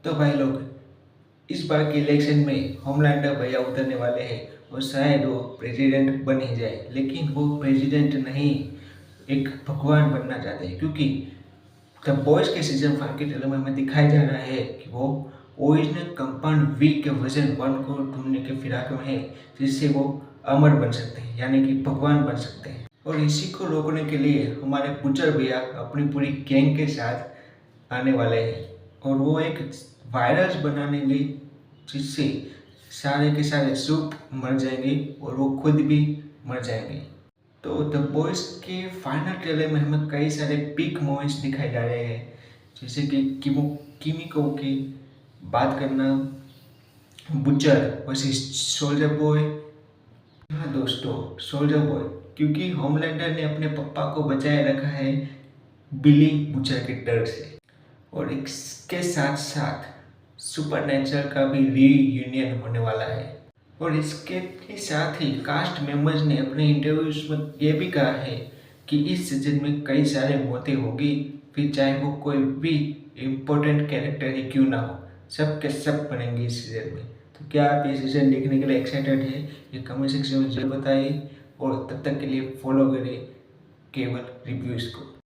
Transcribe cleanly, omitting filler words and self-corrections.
तो भाई लोग, इस बार के इलेक्शन में होमलैंडर भैया उतरने वाले हैं और शायद वो प्रेसिडेंट बन ही जाए। लेकिन वो प्रेसिडेंट नहीं, एक भगवान बनना चाहते हैं, क्योंकि द बॉयज के सीजन 5 के ट्रेलर में हमें दिखाया जा रहा है कि वो ओरिजिनल कंपाउंड वी के वर्जन 1 को ढूंढने के फिराक में है, जिससे वो अमर बन सकते हैं, यानी कि भगवान बन सकते हैं। और इसी को रोकने के लिए हमारे पुचर भैया अपनी पूरी गैंग के साथ आने वाले हैं और वो एक वायरस बनाएंगे, जिससे सारे के सारे सूप मर जाएंगे और वो खुद भी मर जाएंगे। तो द बॉयज के फाइनल ट्रेलर में हमें कई सारे पीक मोमेंट्स दिखाए जा रहे हैं, जैसे कि किमिको की बात करना, बुचर वर्सेस सोल्जर बॉय। हाँ दोस्तों, सोल्जर बॉय, क्योंकि होमलैंडर ने अपने पापा को बचाए रखा है बिली बुचर के डर से। और इसके साथ साथ सुपर नेचुरल का भी रीयूनियन होने वाला है। और इसके ही साथ ही कास्ट मेंबर्स ने अपने इंटरव्यूज में ये भी कहा है कि इस सीजन में कई सारे मौतें होगी, फिर चाहे वो कोई भी इम्पोर्टेंट कैरेक्टर ही क्यों ना हो, सब के सब बनेंगे इस सीजन में। तो क्या आप ये सीजन देखने के लिए एक्साइटेड है? ये कमेंट सेक्शन में जरूर बताइए और तब तक के लिए फॉलो करें केवल रिव्यूज़ को।